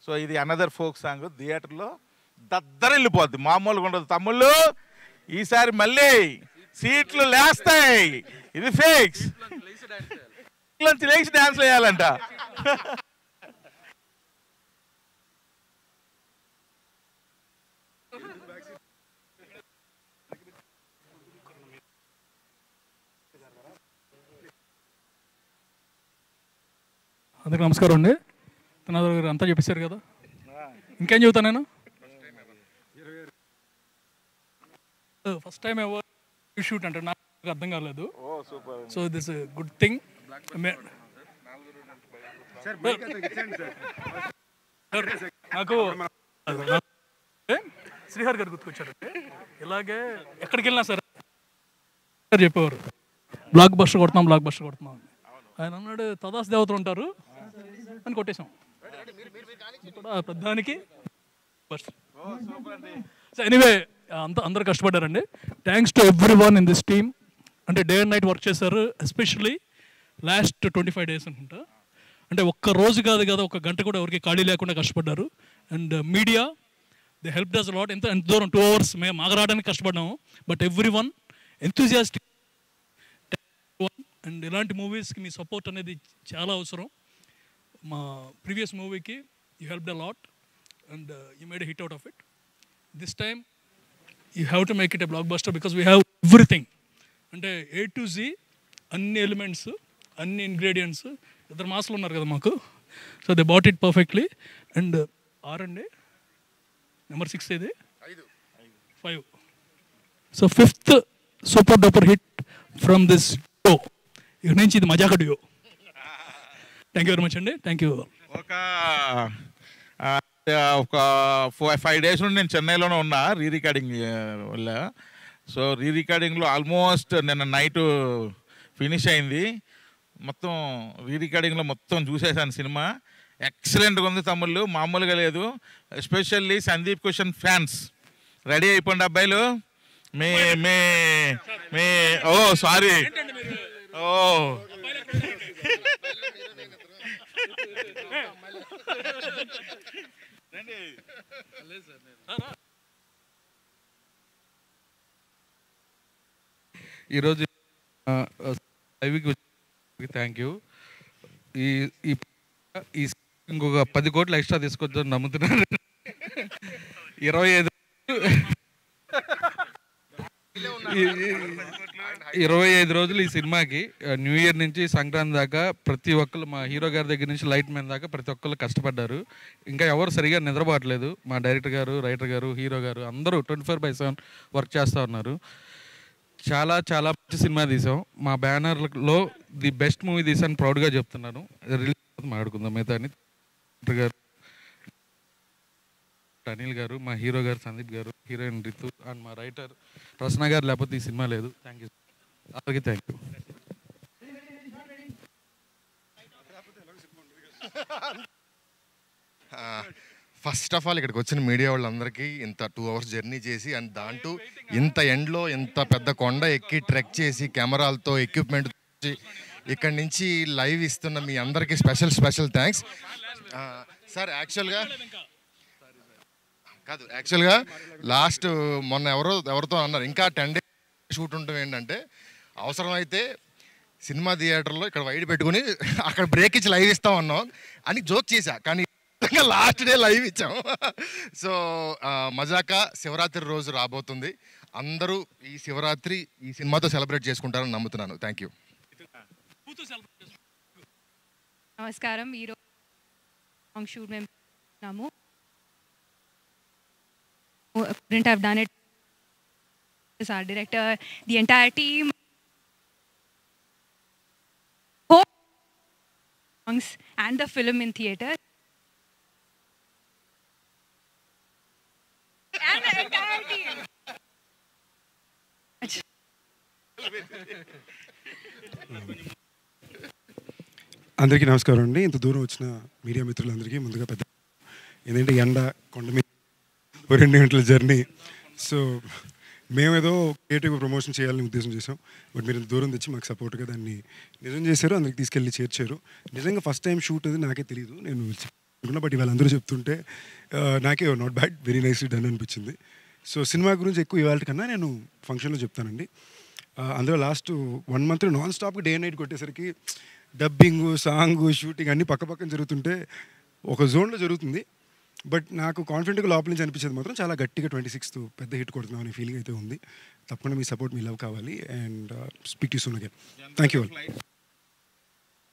సో ఇది అనదర్ ఫోక్ సాంగ్ థియేటర్లో దద్దరిల్లిపోద్ది, మామూలుగా ఉండదు. తమ్ముళ్ళు ఈసారి మళ్ళీ సీట్లు లేస్తాయి, ఇది ఫిక్స్. లేచి డాన్స్ వేయాలంట. అందరికీ నమస్కారం అండి. తనాదర్ గారు అంతా చెప్పేశారు కదా, ఇంకేం చెబుతాను నేను. ఫస్ట్ టైం ఎవరు షూట్ అంటే నాకు అర్థం కాలేదు. So this good thing. నాకు శ్రీహర్ గారు గుర్తుకొచ్చారు. ఇలాగే ఎక్కడికి వెళ్ళినా సరే చెప్పేవారు బ్లాక్ బస్టర్ కొడుతున్నాం అని. ఆయన అన్నాడు తదాస్ దేవతలు ఉంటారు అని కొట్టేశాం కూడా పెద్దానికి. సో ఎనీవే అందరు కష్టపడ్డారండి. Thanks to everyone in this team. అంటే డే అండ్ నైట్ వర్క్ చేశారు, ఎస్పెషల్లీ లాస్ట్ 25 days అనుకుంటా. అంటే ఒక్క రోజు కాదు కదా, ఒక గంట కూడా ఎవరికి ఖాళీ లేకుండా కష్టపడ్డారు. And media they helped us lot. ఎంత దూరం 2 hours మేము ఆగరాడానికి కష్టపడ్డాము. But everyone enthusiastic. అండ్ ఇలాంటి మూవీస్కి మీ సపోర్ట్ అనేది చాలా అవసరం. మా ప్రీవియస్ మూవీకి you helped a lot and you made a hit out of it. This time you have to make it a blockbuster because we have everything. అంటే A to Z అన్ని ఎలిమెంట్స్, అన్ని ఇంగ్రీడియంట్స్. 2 మాసాలు ఉన్నారు కదా మాకు, so they bought it perfectly. And ఆర్ అండి నెంబర్ 6 ఇది 5. So 5th super duper hit from this డో. ఇక నుంచి ఇది మజాక డియో. థ్యాంక్ యూ వెరీ మచ్ అండి. Thank you. ఒక 5 days నుండి నేను చెన్నైలోనే ఉన్నా రీ రికార్డింగ్ వల్ల. సో రీ రికార్డింగ్లో ఆల్మోస్ట్ నిన్న నైట్ ఫినిష్ అయింది. మొత్తం రీ రికార్డింగ్లో మొత్తం చూసేసాను సినిమా. ఎక్సలెంట్గా ఉంది తమ్ముళ్ళు, మామూలుగా లేదు. Especially Sandeep Kishan fans ready అయిపోండి అబ్బాయిలు. మీ మీ మీ ఓ సారీ ఓ ఈరోజు లైవ్కి థ్యాంక్ యూ. ఈ ఈ ఇంకొక 10 కోట్లు ఎక్స్ట్రా తీసుకొచ్చని నమ్ముతున్నారు. 25 రోజులు ఈ సినిమాకి, న్యూ ఇయర్ నుంచి సంక్రాంతి దాకా ప్రతి ఒక్కరు, మా హీరో గారి దగ్గర నుంచి లైట్ మ్యాన్ దాకా ప్రతి ఒక్కరు కష్టపడ్డారు. ఇంకా ఎవరు సరిగా నిద్రపోవట్లేదు. మా డైరెక్టర్ గారు, రైటర్ గారు, హీరో గారు అందరూ 24/7 వర్క్ చేస్తూ ఉన్నారు. చాలా చాలా మంచి సినిమా తీసాం. మా బ్యానర్లో ది బెస్ట్ మూవీ తీసాను ప్రౌడ్గా చెప్తున్నాను. రిలీజ్ మాట్లాడుకుందాం మిగతా అని. గారు, అనిల్ గారు, మా హీరో గారు సందీప్ గారు, హీరోయిన్ రితు అండ్ మా రైటర్ ప్రసన్న గారు లేకపోతే ఈ సినిమా లేదు. థ్యాంక్ యూ అందరికీ. Thank you. First of all ఇక్కడికి వచ్చిన మీడియా వాళ్ళందరికీ ఇంత 2 hours జర్నీ చేసి అండ్ దాంట్లో ఇంత ఎండ్లో ఇంత పెద్ద కొండ ఎక్కి ట్రెక్ చేసి కెమెరాలతో ఎక్విప్మెంట్ ఇక్కడి నుంచి లైవ్ ఇస్తున్న మీ అందరికీ స్పెషల్ థ్యాంక్స్ సార్. యాక్చువల్గా లాస్ట్ మొన్న ఎవరితో అన్నారు ఇంకా 10 days షూట్ ఉంటుంది. ఏంటంటే అవసరమైతే సినిమా థియేటర్లో ఇక్కడ వైడ్ పెట్టుకుని అక్కడ బ్రేక్ ఇచ్చి లైవ్ ఇస్తాం అన్నాం అని జోక్ చేశా, కానీ లాస్ట్ డే లైవ్ ఇచ్చాం. సో మజాకా శివరాత్రి రోజు రాబోతుంది. అందరూ ఈ శివరాత్రి ఈ సినిమాతో సెలబ్రేట్ చేసుకుంటారని నమ్ముతున్నాను. Thank you. నమస్కారం. ఈరోజు సాంగ్ షూట్ మేము చేస్తున్నాము. couldn't have done it. Our director, the entire team, songs and the film in theater, and the entire team. అందరికీ నమస్కారం అండి. ఇంత దూరం వచ్చిన మీడియా మిత్రులందరికీ ముందుగా పెద్ద ఏంటంటే ఎండ కొండ మీద 2 గంటల జర్నీ. సో మేమేదో క్రియేటివ్గా ప్రమోషన్ చేయాలని ఉద్దేశం చేసాం. బట్ మీరు ఇంత దూరం తెచ్చి మాకు సపోర్ట్గా దాన్ని నిజం చేశారు, అందరికి తీసుకెళ్ళి చేర్చారు. నిజంగా ఫస్ట్ టైం షూట్ అది నాకే తెలియదు, నేను అనుకున్నా. బట్ ఇవాళ అందరూ చెప్తుంటే నాకే not bad, very nicely done అనిపించింది. సో సినిమా గురించి ఎక్కువ ఇవాళ కన్నా నేను ఫంక్షన్లో చెప్తానండి. అందులో లాస్ట్ 1 month నాన్ స్టాప్గా డే నైట్ కొట్టేసరికి డబ్బింగ్, సాంగ్, షూటింగ్ అన్నీ పక్కపక్కన జరుగుతుంటే ఒక జోన్లో జరుగుతుంది. బట్ నాకు కాన్ఫిడెంట్గా లోపల నుంచి అనిపించేది మాత్రం చాలా గట్టిగా 26th పెద్ద హిట్ కొడుతున్నాం అనే ఫీలింగ్ అయితే ఉంది. తప్పకుండా మీ సపోర్ట్, మీ లవ్ కావాలి. And speak to soon again. Thank you all.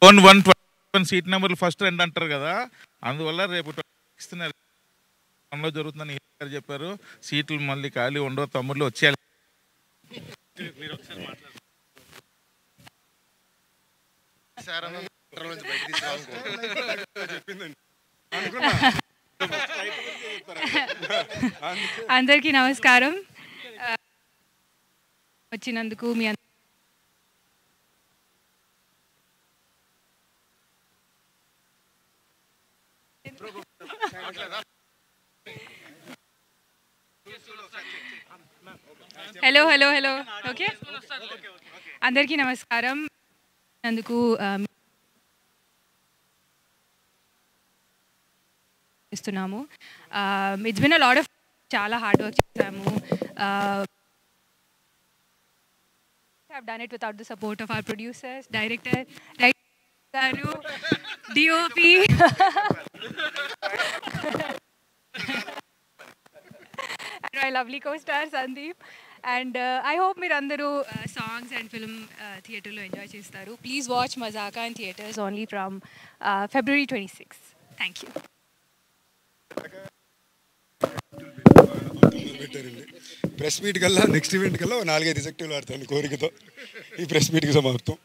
121 seat నెంబర్లు ఫస్ట్ 2 అంటారు కదా, అందువల్ల రేపు 26th జరుగుతుందని చెప్పారు. సీట్లు మళ్ళీ ఖాళీ ఉండవు, తమ్ముళ్ళు వచ్చేయాలి. అందరికీ నమస్కారం. వచ్చినందుకు మీ హలో హలో హలో ఓకే. అందరికీ నమస్కారం. అందుకు ఇస్తున్నాము. It's been a lot of చాలా హార్డ్ వర్క్ చేసాము. have done it without the support of our producers, director, garu, DOP, and my lovely co-star Sandeep. And I hope మీరందరూ songs and film థియేటర్లో ఎంజాయ్ చేస్తారు. Please watch Mazaka in theaters only from February 26. Thank you. Press meet కల్లా నెక్స్ట్ ఈవెంట్ కల్లా 4-5 ఎజెక్టివ్లు ఆడతాను కోరికతో. ఈ ప్రెస్ మీట్కి సమాప్తం.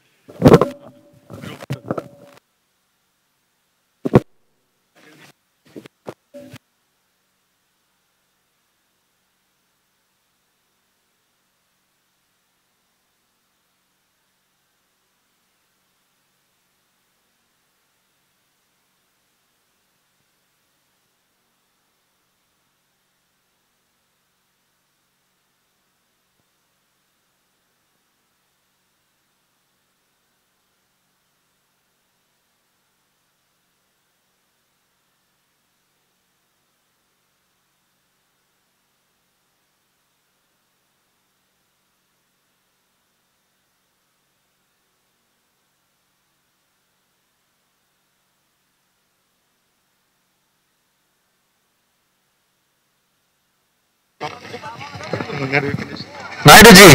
నాయుడుజీ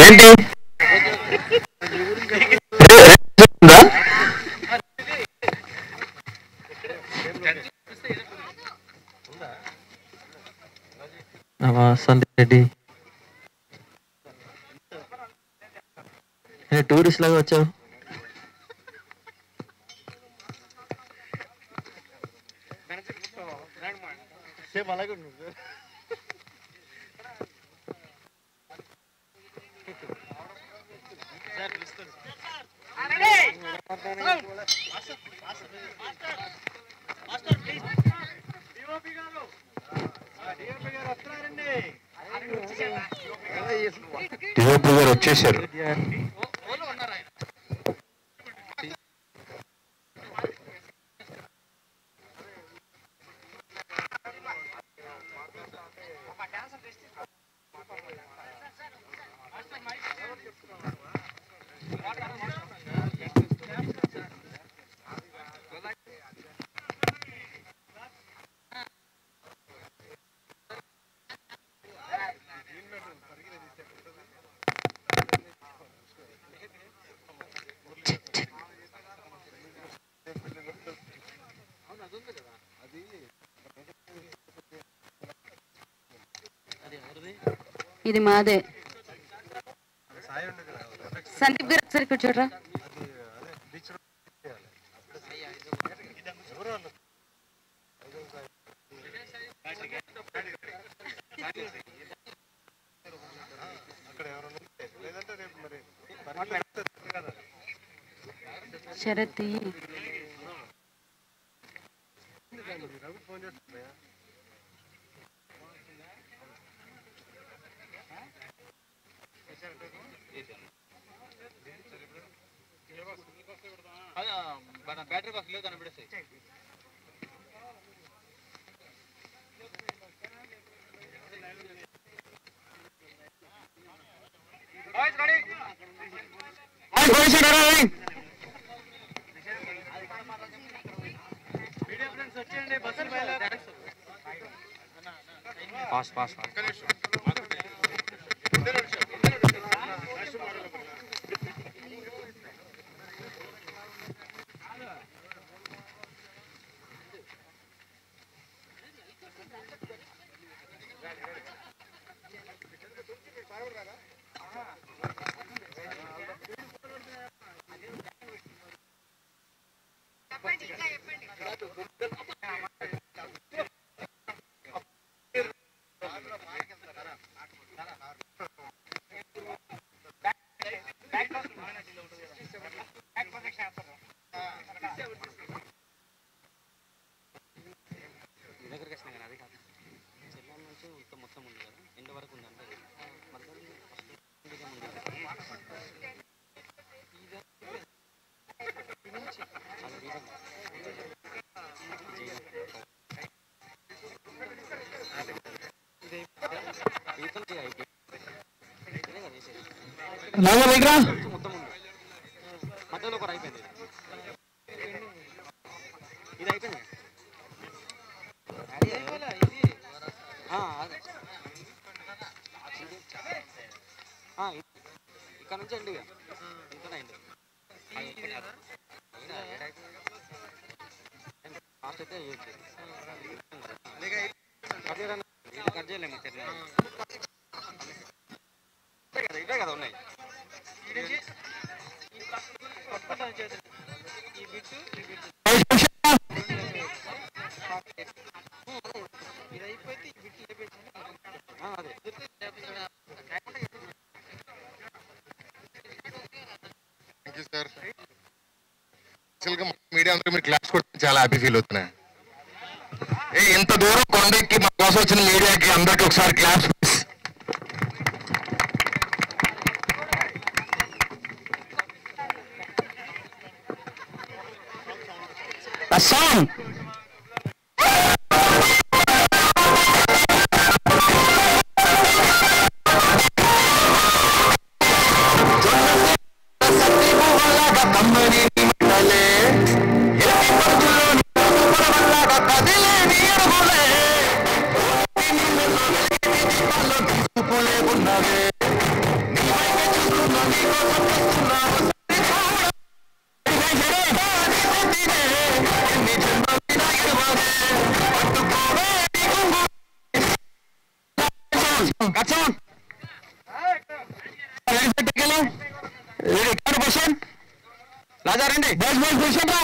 ఏంటి సందీప్ రెడ్డి టూరిస్ట్ లాగా వచ్చావు. డిఓపి గారు వచ్చేసారు. ఇది మాదే. సందీప్ గారు ఒకసారి కూర్చోడ్రా. శరత్ బ్యాటరీ బాక్స్ లేదు కనిపిస్తాయి. ఫాస్ట్ ఫాస్ట్ మధ్యలో కూడా అయిపోయింది. ఇది అయిపోయింది. ఇక్కడ నుంచి అండి ఫాస్ట్ అయితే కట్ చేయలేము ఇవే కదా ఉన్నాయి ఇది అయిపోతే ఈ బిట్ అదే థ్యాంక్ యూ సార్. యాక్చువల్గా మీడియా అందరూ మీరు క్లాస్ కొట్టి చాలా హ్యాపీ ఫీల్ అవుతున్నాయి. ఇంత దూరం కొండెక్కి మా కోసం వచ్చిన మీడియాకి అందరికి ఒకసారి క్లాస్. సాంగ్ రాజా రండి బస్ బస్ పొజిషన్ రా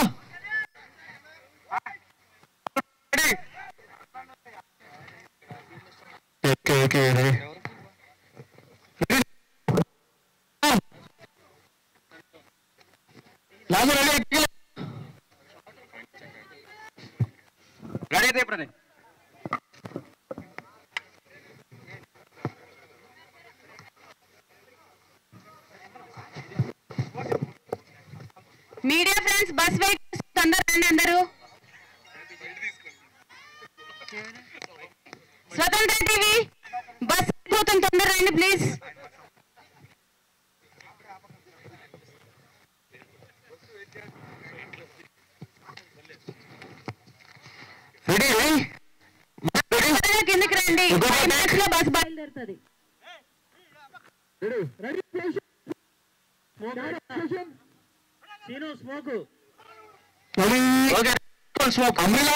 ఓకే ఓకే రాజా రెడీ రెడీ అయితే ఇప్పుడు మీడియా ఫ్రెండ్స్ బస్ వెయిట్ తొందర రండి అందరూ. స్వతంత్ర టీవీ బస్ పోతుంది తొందర రండి ప్లీజ్. కిందకి రండి బస్ బయలుదేరుతుంది. Smoke smoke అమ్మిలా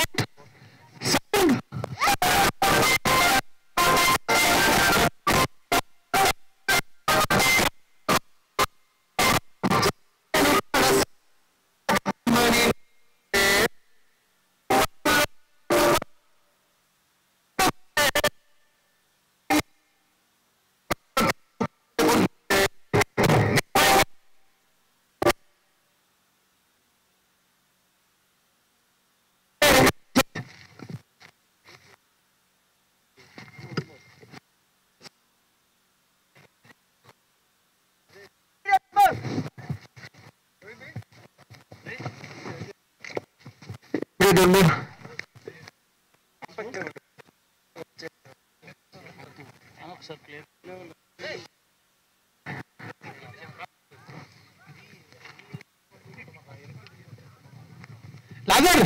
Lazar